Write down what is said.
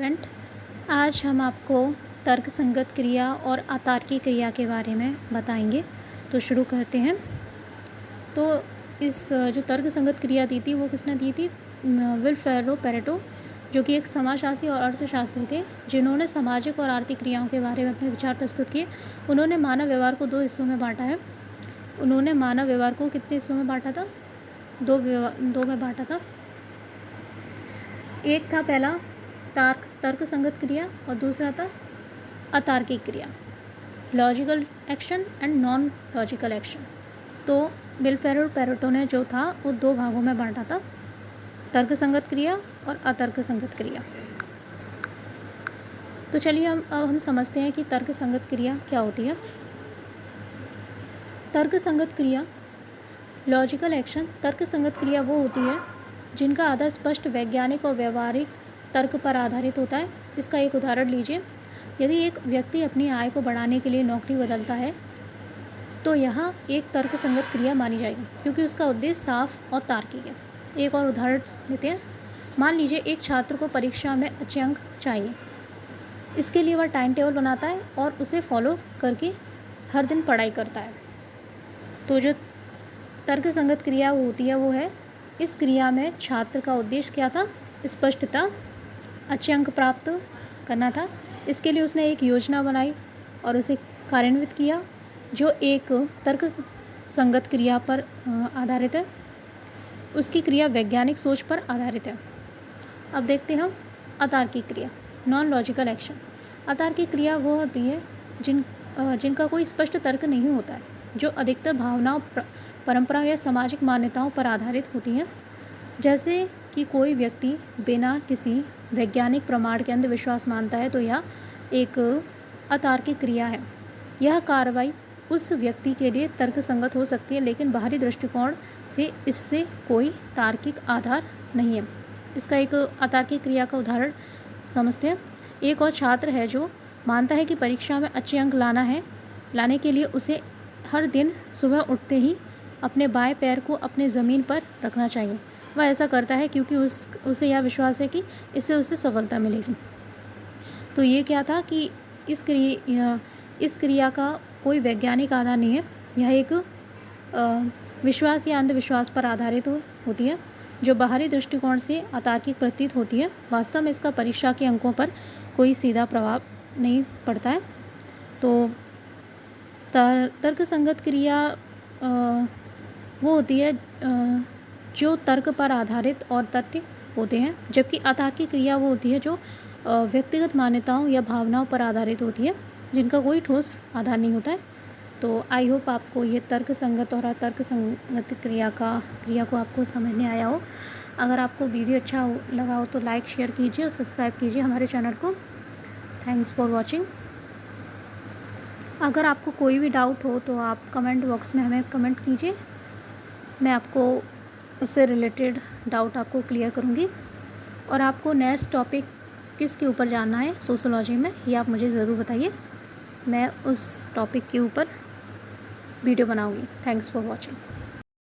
Friend, आज हम आपको तर्कसंगत क्रिया और अतार्किक क्रिया के बारे में बताएंगे। तो शुरू करते हैं। तो इस जो तर्कसंगत क्रिया दी थी वो किसने दी थी? विल्फ्रेडो पैरेटो, जो कि एक समाजशास्त्री और अर्थशास्त्री थे, जिन्होंने सामाजिक और आर्थिक क्रियाओं के बारे में अपने विचार प्रस्तुत किए। उन्होंने मानव व्यवहार को 2 हिस्सों में बांटा है। उन्होंने मानव व्यवहार को कितने हिस्सों में बांटा था? दो में बांटा था। एक था पहला तर्कसंगत क्रिया और दूसरा था अतार्किक क्रिया, logical action and non logical action. तो विल्फ्रेडो पैरेटो ने जो था वो 2 भागों में बांटा था, तर्कसंगत क्रिया और अतर्कसंगत क्रिया। तो चलिए अब हम समझते हैं कि तर्कसंगत क्रिया क्या होती है। तर्कसंगत क्रिया, लॉजिकल एक्शन। तर्कसंगत क्रिया वो होती है जिनका आधार स्पष्ट वैज्ञानिक और व्यवहारिक तर्क पर आधारित होता है। इसका एक उदाहरण लीजिए। यदि एक व्यक्ति अपनी आय को बढ़ाने के लिए नौकरी बदलता है तो यह एक तर्कसंगत क्रिया मानी जाएगी, क्योंकि उसका उद्देश्य साफ और तार्किक है। एक और उदाहरण लेते हैं। मान लीजिए एक छात्र को परीक्षा में अच्छे अंक चाहिए। इसके लिए वह टाइम टेबल बनाता है और उसे फॉलो करके हर दिन पढ़ाई करता है। तो जो तर्कसंगत क्रिया होती है वो है, इस क्रिया में छात्र का उद्देश्य क्या था? स्पष्ट था, अच्छे अंक प्राप्त करना था। इसके लिए उसने एक योजना बनाई और उसे कार्यान्वित किया, जो एक तर्कसंगत क्रिया पर आधारित है। उसकी क्रिया वैज्ञानिक सोच पर आधारित है। अब देखते हैं हम अतार्किक क्रिया, नॉन लॉजिकल एक्शन। अतार्किक क्रिया वो होती है जिनका कोई स्पष्ट तर्क नहीं होता है, जो अधिकतर भावनाओं, परंपराओं या सामाजिक मान्यताओं पर आधारित होती हैं। जैसे कि कोई व्यक्ति बिना किसी वैज्ञानिक प्रमाण के अंधविश्वास मानता है तो यह एक अतार्किक क्रिया है। यह कार्रवाई उस व्यक्ति के लिए तर्कसंगत हो सकती है, लेकिन बाहरी दृष्टिकोण से इससे कोई तार्किक आधार नहीं है। इसका एक अतार्किक क्रिया का उदाहरण समझते हैं। एक और छात्र है जो मानता है कि परीक्षा में अच्छे अंक लाने के लिए उसे हर दिन सुबह उठते ही अपने बाएं पैर को अपने ज़मीन पर रखना चाहिए। वह ऐसा करता है क्योंकि उसे यह विश्वास है कि इससे उसे सफलता मिलेगी। तो ये क्या था कि इस क्रिया का कोई वैज्ञानिक आधार नहीं है। यह एक विश्वास या अंधविश्वास पर आधारित होती है, जो बाहरी दृष्टिकोण से अतार्किक प्रतीत होती है। वास्तव में इसका परीक्षा के अंकों पर कोई सीधा प्रभाव नहीं पड़ता है। तो तर्कसंगत क्रिया वो होती है जो तर्क पर आधारित और तथ्य होते हैं, जबकि अतार्किक क्रिया वो होती है जो व्यक्तिगत मान्यताओं या भावनाओं पर आधारित होती है, जिनका कोई ठोस आधार नहीं होता है। तो आई होप आपको ये तर्कसंगत और अतर्कसंगत क्रिया को आपको समझ में आया हो। अगर आपको वीडियो अच्छा लगा हो तो लाइक शेयर कीजिए और सब्सक्राइब कीजिए हमारे चैनल को। Thanks for watching. अगर आपको कोई भी डाउट हो तो आप कमेंट बॉक्स में हमें कमेंट कीजिए, मैं आपको उससे रिलेटेड डाउट आपको क्लियर करूँगी। और आपको नेक्स्ट टॉपिक किसके ऊपर जानना है सोशोलॉजी में, ये आप मुझे ज़रूर बताइए, मैं उस टॉपिक के ऊपर वीडियो बनाऊँगी। Thanks for watching.